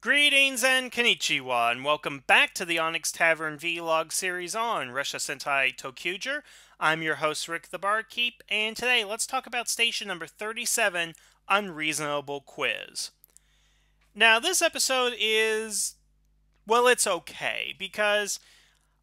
Greetings and konnichiwa, and welcome back to the Onyx Tavern Vlog series on Russia Sentai ToQger. I'm your host, Rick the Barkeep, and today let's talk about station number 37, Unreasonable Quiz. Now, this episode is, well, it's okay, because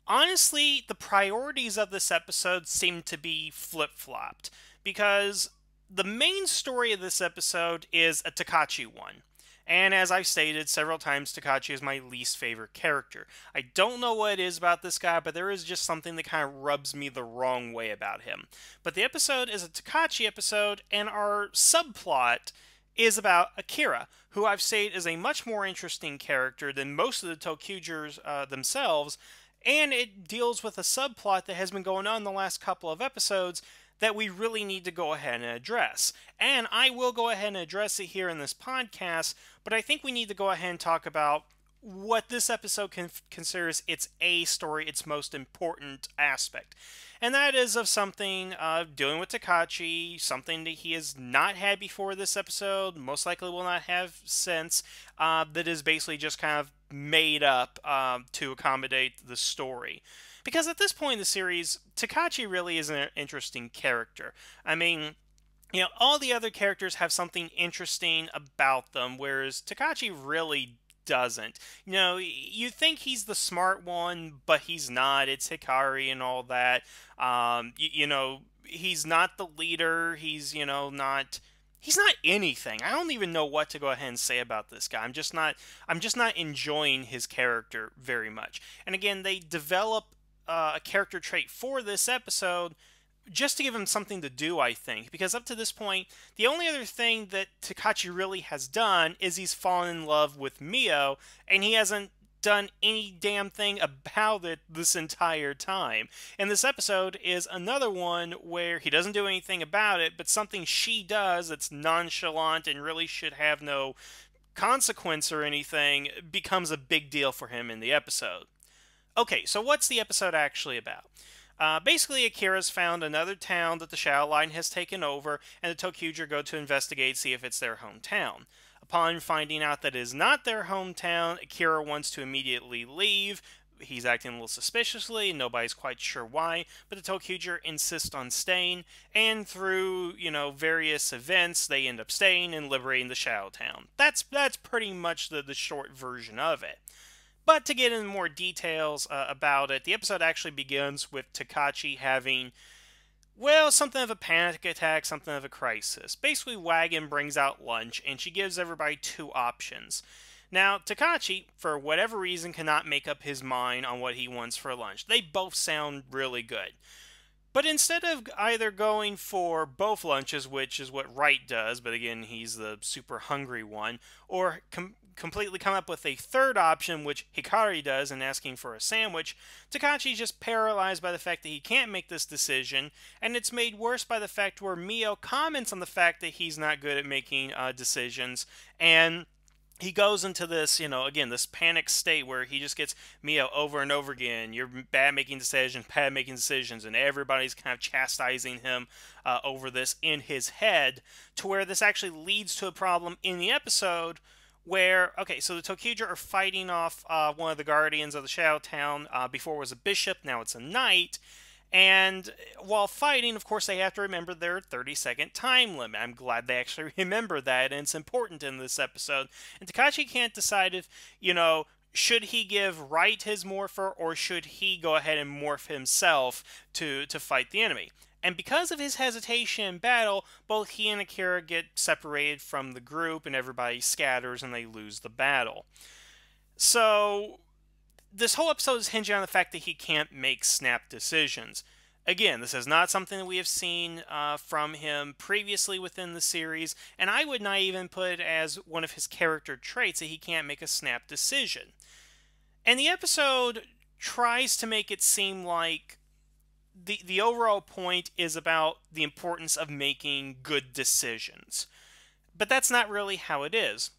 honestly, the priorities of this episode seem to be flip-flopped, because the main story of this episode is a Takachi one. And as I've stated several times, Takachi is my least favorite character. I don't know what it is about this guy, but there is just something that kind of rubs me the wrong way about him. But the episode is a Takachi episode, and our subplot is about Akira, who I've stated is a much more interesting character than most of the ToQgers themselves, and it deals with a subplot that has been going on the last couple of episodes that we really need to go ahead and address. And I will go ahead and address it here in this podcast, but I think we need to go ahead and talk about what this episode considers its A story, its most important aspect. And that is of something dealing with Takachi, something that he has not had before this episode, most likely will not have since, that is basically just kind of made up to accommodate the story. Because at this point in the series, Takachi really is an interesting character. I mean, all the other characters have something interesting about them, whereas Takachi really doesn't. You think he's the smart one, but he's not. It's Hikari and all that. He's not the leader. He's, not... He's not anything. I don't even know what to go ahead and say about this guy. I'm just not enjoying his character very much. And again, they develop a character trait for this episode just to give him something to do, I think. Because up to this point, the only other thing that Takachi really has done is he's fallen in love with Mio, and he hasn't done any damn thing about it this entire time. And this episode is another one where he doesn't do anything about it, but something she does that's nonchalant and really should have no consequence or anything becomes a big deal for him in the episode. Okay, so what's the episode actually about? Basically, Akira's found another town that the Shadow Line has taken over, and the ToQger go to investigate, see if it's their hometown. Upon finding out that it is not their hometown, Akira wants to immediately leave. He's acting a little suspiciously, and nobody's quite sure why, but the ToQger insist on staying, and through, various events, they end up staying and liberating the Shadow Town. That's pretty much the short version of it. But to get into more details about it, the episode actually begins with Takachi having, well, something of a panic attack, something of a crisis. Basically, Wagon brings out lunch, and she gives everybody two options. Now, Takachi, for whatever reason, cannot make up his mind on what he wants for lunch. They both sound really good. But instead of either going for both lunches, which is what Wright does, but again, he's the super hungry one, or completely come up with a third option, which Hikari does, and asking for a sandwich, Takachi's just paralyzed by the fact that he can't make this decision, and it's made worse by the fact where Mio comments on the fact that he's not good at making decisions, and he goes into this, again, this panic state where he just gets Mio over and over again. You're bad making decisions, and everybody's kind of chastising him over this in his head, to where this actually leads to a problem in the episode where, okay, so the ToQger are fighting off one of the guardians of the Shadow Town. Before it was a bishop, now it's a knight. And while fighting, of course, they have to remember their 30-second time limit. I'm glad they actually remember that, and it's important in this episode. And Takachi can't decide if, should he give Wright his morpher, or should he go ahead and morph himself to fight the enemy. And because of his hesitation in battle, both he and Akira get separated from the group, and everybody scatters, and they lose the battle. So this whole episode is hinging on the fact that he can't make snap decisions. Again, this is not something that we have seen from him previously within the series, and I would not even put it as one of his character traits that he can't make a snap decision. And the episode tries to make it seem like the overall point is about the importance of making good decisions. But that's not really how it is.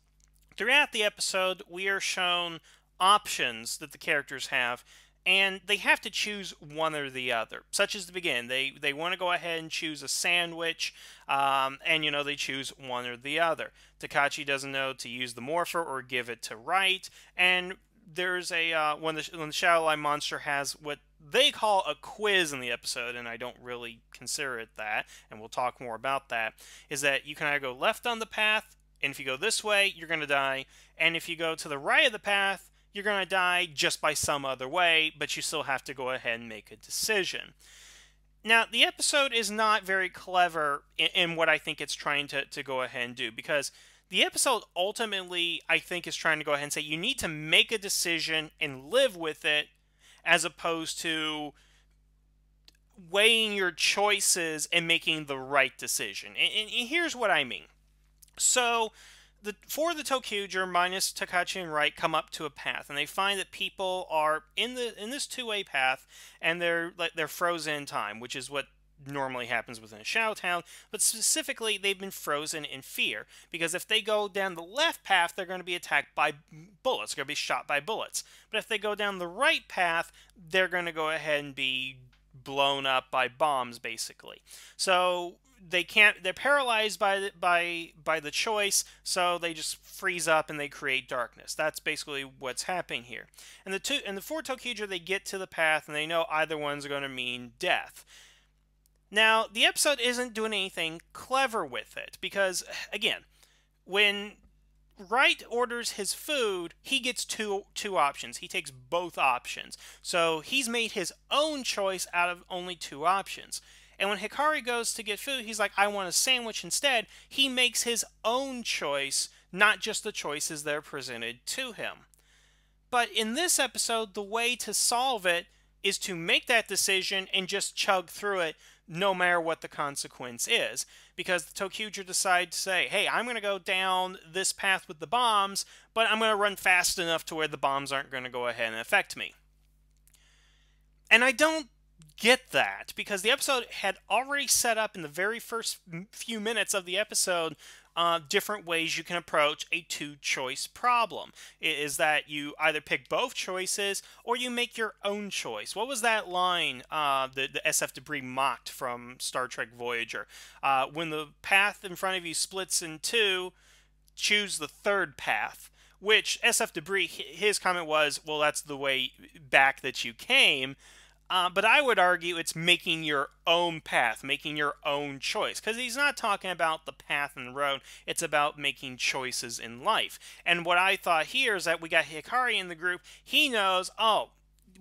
Throughout the episode, we are shown options that the characters have, and they have to choose one or the other. Such as the beginning, they want to go ahead and choose a sandwich, and they choose one or the other. Takashi doesn't know to use the morpher or give it to Wright, and there's a when the Shadow Line monster has what they call a quiz in the episode, and I don't really consider it that, and we'll talk more about that. Is that you can either go left on the path, and if you go this way, you're going to die, and if you go to the right of the path, you're going to die just by some other way, but you still have to go ahead and make a decision. Now, the episode is not very clever in what I think it's trying to go ahead and do, because the episode ultimately, I think, is trying to go ahead and say you need to make a decision and live with it, as opposed to weighing your choices and making the right decision. And here's what I mean. So, for the ToQger, minus Takashi and Wright come up to a path, and they find that people are in this two-way path, and they're frozen in time, which is what normally happens within a Shadow Town. But specifically, they've been frozen in fear, because if they go down the left path, they're going to be attacked by bullets. They're going to be shot by bullets. But if they go down the right path, they're going to go ahead and be blown up by bombs, basically. So they can't. They're paralyzed by the choice, so they just freeze up and they create darkness. That's basically what's happening here. And the four ToQger, they get to the path and they know either one's going to mean death. Now, the episode isn't doing anything clever with it, because again, when Wright orders his food, he gets two options. He takes both options. So he's made his own choice out of only two options. And when Hikari goes to get food, he's like, I want a sandwich instead. He makes his own choice, not just the choices that are presented to him. But in this episode, the way to solve it is to make that decision and just chug through it, no matter what the consequence is. Because the ToQger decide to say, hey, I'm going to go down this path with the bombs, but I'm going to run fast enough to where the bombs aren't going to go ahead and affect me. And I don't get that, because the episode had already set up in the very first few minutes of the episode different ways you can approach a two-choice problem. Is that you either pick both choices or you make your own choice. What was that line the SF Debris mocked from Star Trek Voyager? When the path in front of you splits in two, choose the third path. Which SF Debris, his comment was, well, that's the way back that you came. But I would argue it's making your own path, making your own choice. Because he's not talking about the path and the road, it's about making choices in life. And what I thought here is that we got Hikari in the group. He knows, oh,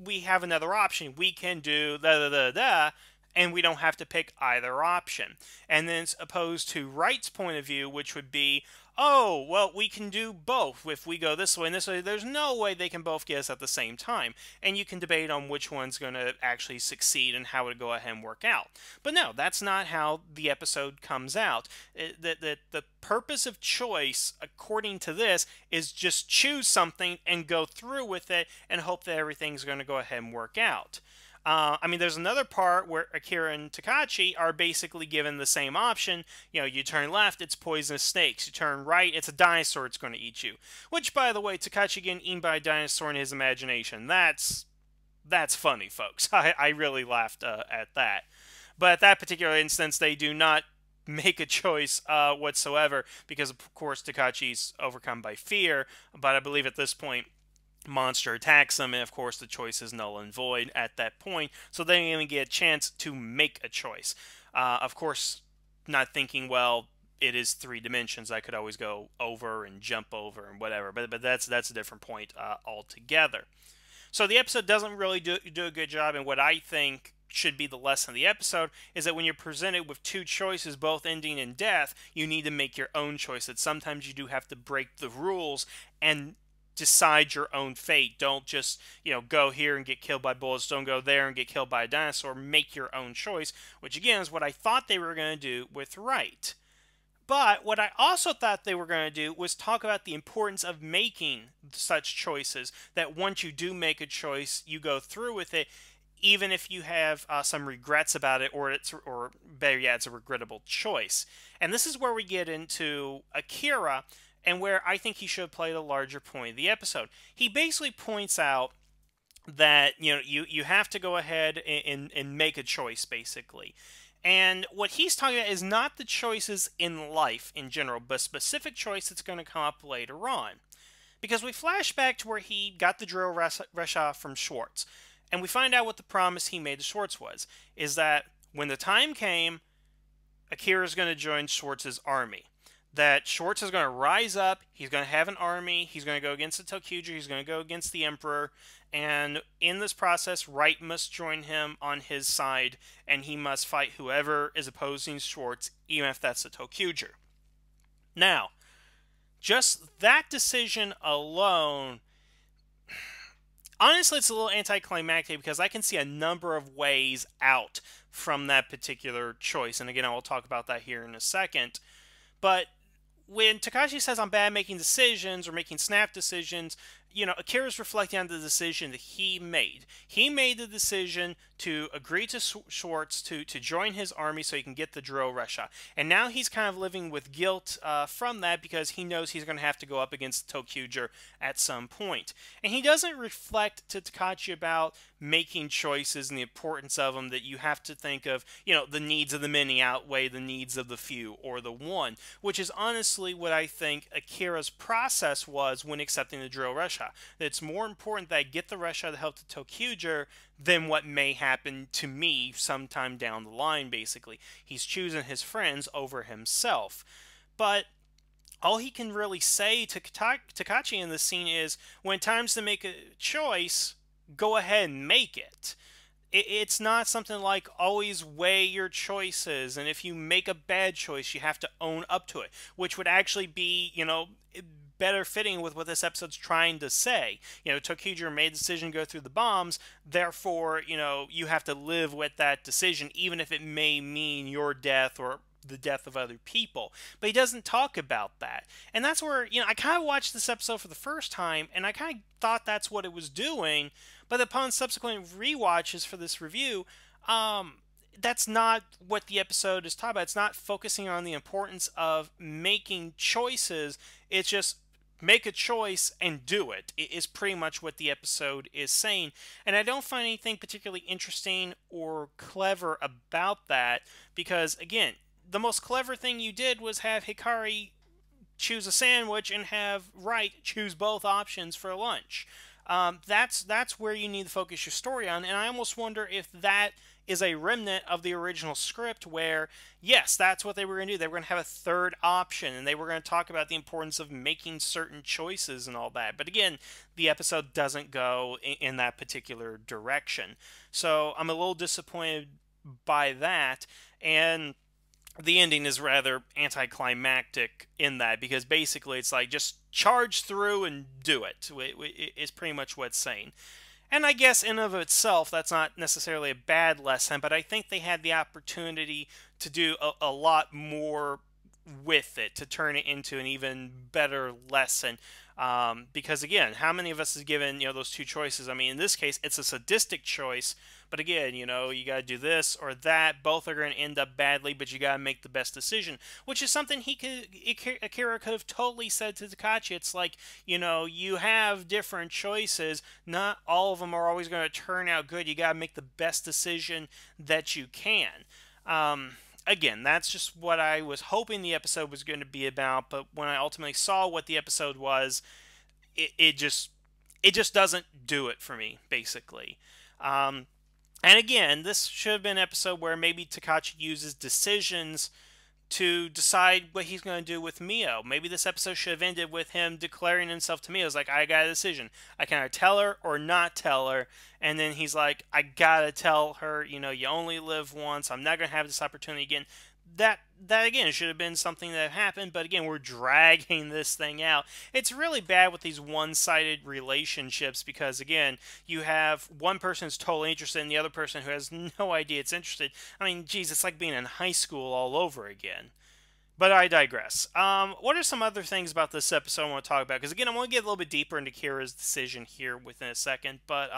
we have another option. We can do da-da-da-da, and we don't have to pick either option. And then as opposed to Wright's point of view, which would be, oh, well, we can do both. If we go this way and this way, there's no way they can both get us at the same time. And you can debate on which one's going to actually succeed and how it go ahead and work out. But no, that's not how the episode comes out. The purpose of choice, according to this, is just choose something and go through with it and hope that everything's going to go ahead and work out. I mean, there's another part where Akira and Takashi are basically given the same option. You know, you turn left, it's poisonous snakes. You turn right, it's a dinosaur, it's going to eat you. Which, by the way, Takashi getting eaten by a dinosaur in his imagination. That's funny, folks. I really laughed at that. But at that particular instance, they do not make a choice whatsoever, because, of course, Takashi's overcome by fear. But I believe at this point, monster attacks them, and of course the choice is null and void at that point, so they don't even get a chance to make a choice. Of course, not thinking, well, it is 3 dimensions, I could always go over and jump over and whatever, but that's a different point altogether. So the episode doesn't really do a good job, and what I think should be the lesson of the episode is that when you're presented with 2 choices, both ending in death, you need to make your own choice. That sometimes you do have to break the rules and decide your own fate. Don't just, go here and get killed by bullets. Don't go there and get killed by a dinosaur. Make your own choice, which again is what I thought they were going to do with Wright. But what I also thought they were going to do was talk about the importance of making such choices, that once you do make a choice, you go through with it, even if you have some regrets about it, or better yet, it's a regrettable choice. And this is where we get into Akira, and where I think he should have played a larger point of the episode. He basically points out that you have to go ahead and make a choice, basically. And what he's talking about is not the choices in life in general, but specific choice that's going to come up later on. Because we flash back to where he got the drill Resha from Schwartz, and we find out what the promise he made to Schwartz was, is that when the time came, Akira is going to join Schwartz's army. That Schwartz is going to rise up, he's going to have an army, he's going to go against the ToQger, he's going to go against the Emperor, and in this process, Wright must join him on his side, and he must fight whoever is opposing Schwartz, even if that's the ToQger. Now, just that decision alone, honestly, it's a little anticlimactic because I can see a number of ways out from that particular choice. And again, I will talk about that here in a second. But when Takashi says I'm bad making decisions or making snap decisions, Akira's reflecting on the decision that he made. He made the decision to agree to Schwartz to join his army so he can get the drill Resha. And now he's kind of living with guilt from that because he knows he's going to have to go up against ToQger at some point. And he doesn't reflect to Takashi about making choices and the importance of them, that you have to think of, the needs of the many outweigh the needs of the few or the one, which is honestly what I think Akira's process was when accepting the drill Resha. That it's more important that I get the Resha to help the ToQger than what may happen to me sometime down the line, basically. He's choosing his friends over himself. But all he can really say to Takashi in this scene is, when time's to make a choice, go ahead and make it. It's not something like always weigh your choices, and if you make a bad choice, you have to own up to it, which would actually be, better fitting with what this episode's trying to say. ToQger made the decision to go through the bombs, therefore, you have to live with that decision, even if it may mean your death or the death of other people. But he doesn't talk about that. And that's where, I kind of watched this episode for the first time, and I kind of thought that's what it was doing, but upon subsequent rewatches for this review, that's not what the episode is talking about. It's not focusing on the importance of making choices. It's just make a choice and do it. It is pretty much what the episode is saying. And I don't find anything particularly interesting or clever about that because, again, the most clever thing you did was have Hikari choose a sandwich and have Wright choose both options for lunch. That's where you need to focus your story on, and I almost wonder if that is a remnant of the original script where, yes, that's what they were going to do. They were going to have a third option, and they were going to talk about the importance of making certain choices and all that. But again, the episode doesn't go in that particular direction. So I'm a little disappointed by that, and the ending is rather anticlimactic in that, because basically it's like, just charge through and do it. It's pretty much what it's saying. And I guess in of itself, that's not necessarily a bad lesson, but I think they had the opportunity to do a lot more with it, to turn it into an even better lesson. Because again, how many of us is given, those two choices? I mean, in this case, it's a sadistic choice, but again, you got to do this or that. Both are going to end up badly, but you got to make the best decision, which is something Akira could have totally said to Takashi. It's like, you have different choices. Not all of them are always going to turn out good. You got to make the best decision that you can. Again, that's just what I was hoping the episode was going to be about, but when I ultimately saw what the episode was, it just doesn't do it for me, basically. And again, this should have been an episode where maybe Takashi uses decisions to decide what he's going to do with Mio. Maybe this episode should have ended with him declaring himself to Mio. It's like, I got a decision. I can either tell her or not tell her. And then he's like, I gotta tell her, you only live once. I'm not going to have this opportunity again. That again should have been something that happened, but again, we're dragging this thing out. It's really bad with these one-sided relationships because, again, you have one person who's totally interested and the other person who has no idea it's interested. I mean, geez, it's like being in high school all over again. But I digress. What are some other things about this episode I want to talk about? Because, again, I want to get a little bit deeper into Kira's decision here within a second, but,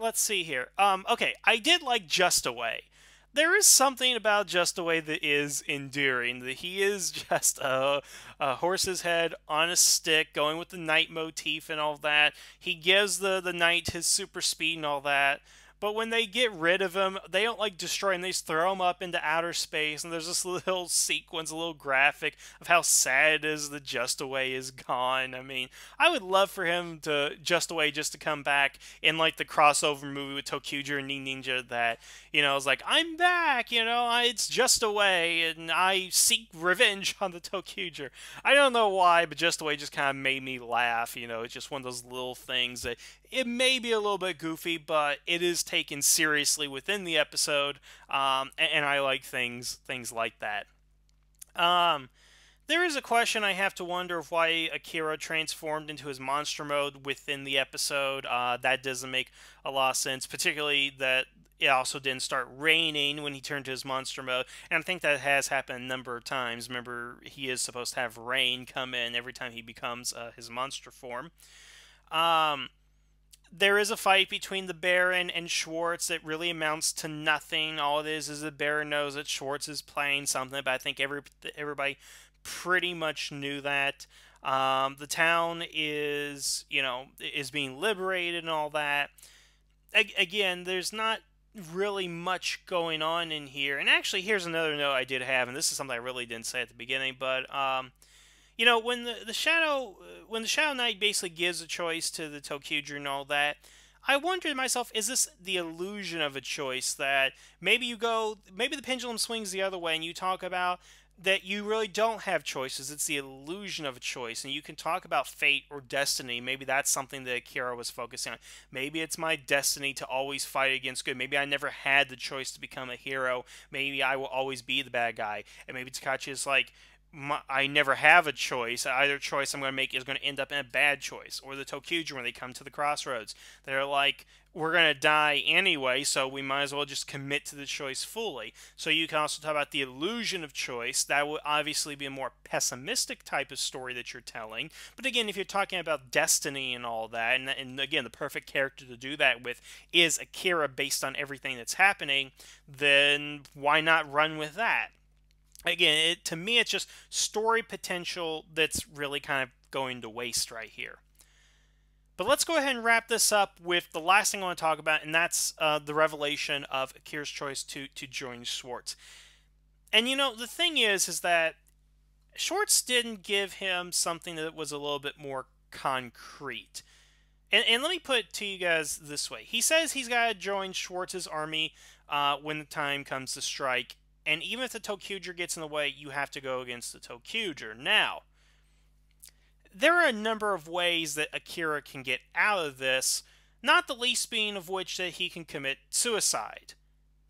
let's see here. Okay, I did like Just Away. There is something about Just Away that is endearing. That he is just a horse's head on a stick, going with the knight motif and all that. He gives the knight his super speed and all that. But when they get rid of him, they don't like destroy him. They just throw him up into outer space, and there's this little sequence, a little graphic of how sad it is that Just Away is gone. I mean, I would love for him to just to come back in like the crossover movie with ToQger and Ninja that it's like, I'm back, it's Just Away, and I seek revenge on the ToQger. I don't know why, but Just Away just kind of made me laugh. It's just one of those little things that it may be a little bit goofy, but it is taken seriously within the episode, and I like things like that. Um, there is a question I have to wonder of why Akira transformed into his monster mode within the episode. That doesn't make a lot of sense, particularly that it also didn't start raining when he turned to his monster mode. And I think that has happened a number of times. Remember, he is supposed to have rain come in every time he becomes his monster form. Um, there is a fight between the Baron and Schwartz that really amounts to nothing. All it is the Baron knows that Schwartz is playing something, but I think everybody pretty much knew that. The town is being liberated and all that. Again, there's not really much going on in here. And actually, here's another note I did have, and this is something I really didn't say at the beginning, but when the Shadow Knight basically gives a choice to the ToQger and all that, I wondered to myself, is this the illusion of a choice that maybe the pendulum swings the other way, and you talk about that you really don't have choices. It's the illusion of a choice, and you can talk about fate or destiny. Maybe that's something that Akira was focusing on. Maybe it's my destiny to always fight against good. Maybe I never had the choice to become a hero. Maybe I will always be the bad guy. And maybe Takachi is like, I never have a choice. Either choice I'm going to make is going to end up in a bad choice. Or the ToQger, when they come to the crossroads, they're like, we're going to die anyway, so we might as well just commit to the choice fully. So you can also talk about the illusion of choice. That would obviously be a more pessimistic type of story that you're telling. But again, if you're talking about destiny and all that, and again, the perfect character to do that with is Akira based on everything that's happening, then why not run with that? Again, to me, it's just story potential that's really kind of going to waste right here. But let's go ahead and wrap this up with the last thing I want to talk about, and that's the revelation of Akira's choice to join Schwartz. And the thing is that Schwartz didn't give him something that was a little bit more concrete. And let me put it to you guys this way. He says he's got to join Schwartz's army when the time comes to strike. And even if the ToQger gets in the way, you have to go against the ToQger. Now, there are a number of ways that Akira can get out of this, not the least being of which that he can commit suicide.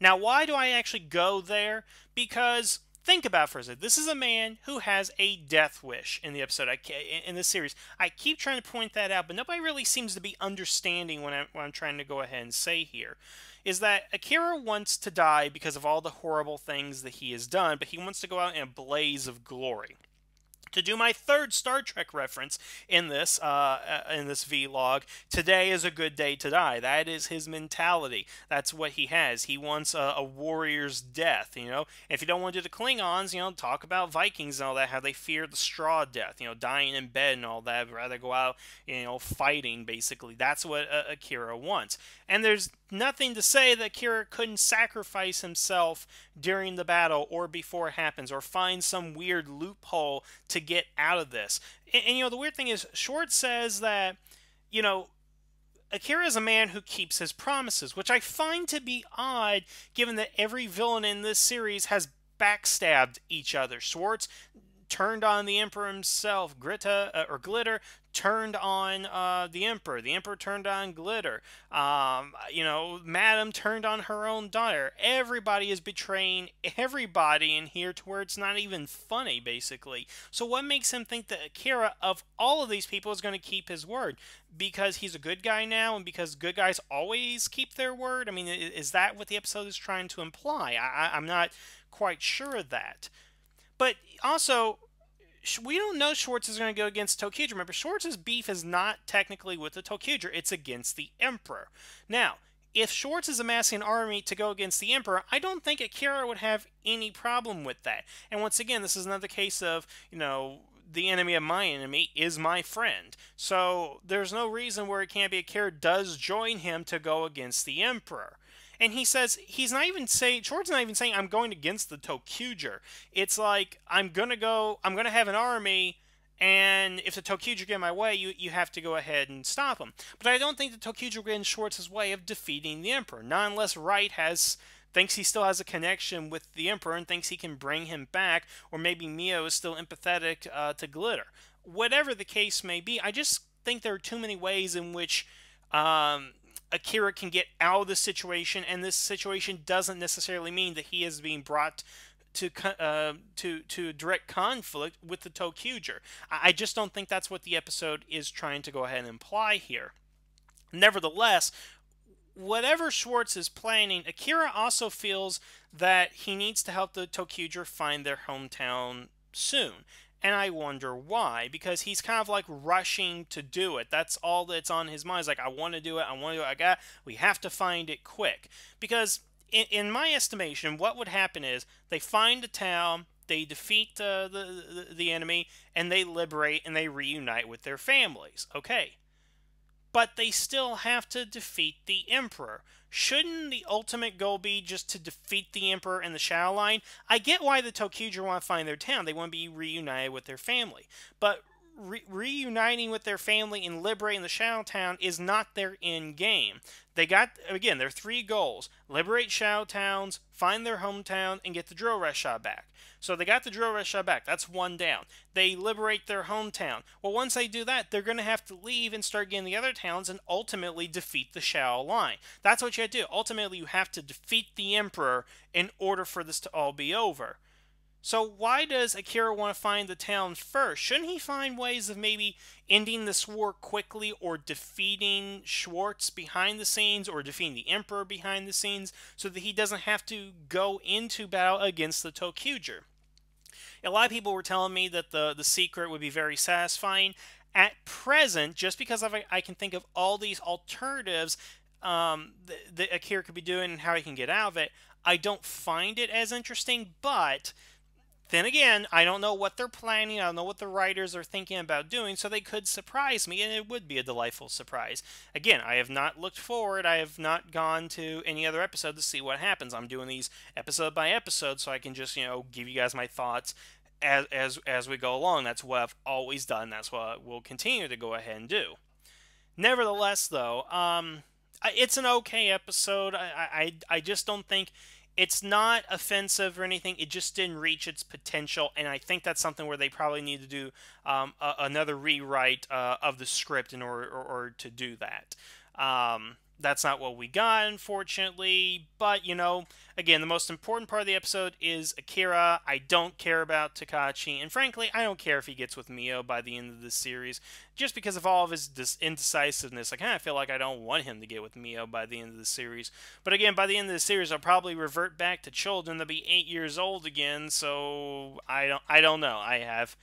Now, why do I actually go there? Because, think about it for a second. This is a man who has a death wish in the episode, in this series. I keep trying to point that out, but nobody really seems to be understanding what I'm trying to go ahead and say here. Is that Akira wants to die because of all the horrible things that he has done, but he wants to go out in a blaze of glory. To do my third Star Trek reference in this vlog, today is a good day to die. That is his mentality. That's what he has. He wants a warrior's death, If you don't want to do the Klingons, talk about Vikings and all that, how they fear the straw death, dying in bed and all that, rather go out, fighting, basically. That's what Akira wants. And there's nothing to say that Akira couldn't sacrifice himself during the battle or before it happens, or find some weird loophole to get out of this. And the weird thing is, Schwartz says that, Akira is a man who keeps his promises, which I find to be odd, given that every villain in this series has backstabbed each other. Schwartz turned on the Emperor himself. Glitter turned on the Emperor. The Emperor turned on Glitter. Madame turned on her own daughter. Everybody is betraying everybody in here to where it's not even funny, basically. So what makes him think that Akira, of all of these people, is going to keep his word? Because he's a good guy now, and because good guys always keep their word? I mean, is that what the episode is trying to imply? I'm not quite sure of that. But also, we don't know Schwartz is going to go against ToQger. Remember, Schwartz's beef is not technically with the ToQger. It's against the Emperor. Now, if Schwartz is amassing an army to go against the Emperor, I don't think Akira would have any problem with that. And once again, this is another case of, the enemy of my enemy is my friend. So there's no reason where it can't be Akira does join him to go against the Emperor. And he says, he's not even saying, Schwartz not even saying, I'm going against the ToQger. It's like, I'm going to have an army, and if the ToQger get in my way, you have to go ahead and stop them. But I don't think the ToQger will get in Schwartz's way of defeating the Emperor. Not unless Wright thinks he still has a connection with the Emperor and thinks he can bring him back, or maybe Mio is still empathetic to Glitter. Whatever the case may be, I just think there are too many ways in which Akira can get out of this situation, and this situation doesn't necessarily mean that he is being brought to direct conflict with the ToQger. I just don't think that's what the episode is trying to go ahead and imply here. Nevertheless, whatever Schwartz is planning, Akira also feels that he needs to help the ToQger find their hometown soon. And I wonder why, because he's kind of like rushing to do it. That's all that's on his mind. He's like, I want to do it, we have to find it quick. Because in my estimation, what would happen is they find a town, they defeat the enemy, and they liberate and they reunite with their families. Okay. But they still have to defeat the Emperor. Shouldn't the ultimate goal be just to defeat the Emperor and the Shadow Line? I get why the ToQger want to find their town. They want to be reunited with their family. But reuniting with their family and liberating the Shadow Town is not their end game. They got, again, their three goals: liberate Shadow Towns, find their hometown, and get the drill Resha back. So they got the drill Resha back. That's one down. They liberate their hometown. Well, once they do that, they're going to have to leave and start getting the other towns and ultimately defeat the Shadow Line. That's what you have to do. Ultimately, you have to defeat the Emperor in order for this to all be over. So why does Akira want to find the town first? Shouldn't he find ways of maybe ending this war quickly, or defeating Schwartz behind the scenes, or defeating the Emperor behind the scenes, so that he doesn't have to go into battle against the ToQger? A lot of people were telling me that the secret would be very satisfying. At present, just because I can think of all these alternatives that Akira could be doing and how he can get out of it, I don't find it as interesting, but then again, I don't know what they're planning, I don't know what the writers are thinking about doing, so they could surprise me, and it would be a delightful surprise. Again, I have not looked forward, I have not gone to any other episode to see what happens. I'm doing these episode by episode so I can just, give you guys my thoughts as we go along. That's what I've always done, that's what we'll continue to go ahead and do. Nevertheless, though, it's an okay episode. I just don't think it's not offensive or anything. It just didn't reach its potential, and I think that's something where they probably need to do another rewrite of the script in order to do that. That's not what we got, unfortunately, but, again, the most important part of the episode is Akira. I don't care about Takashi, and frankly, I don't care if he gets with Mio by the end of this series, just because of all of his indecisiveness. I kind of feel like I don't want him to get with Mio by the end of the series. But again, by the end of the series, I'll probably revert back to children. They'll be 8 years old again, so I don't know. I have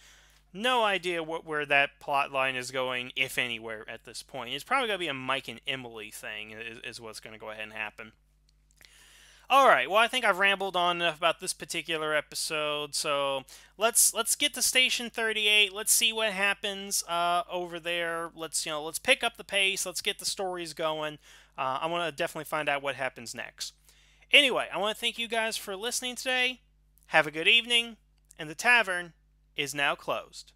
no idea where that plot line is going, if anywhere, at this point. It's probably going to be a Mike and Emily thing, is what's going to go ahead and happen. Alright, well, I think I've rambled on enough about this particular episode, so let's get to Station 38. Let's see what happens over there. Let's pick up the pace. Let's get the stories going. I want to definitely find out what happens next. Anyway, I want to thank you guys for listening today. Have a good evening, and the tavern is now closed.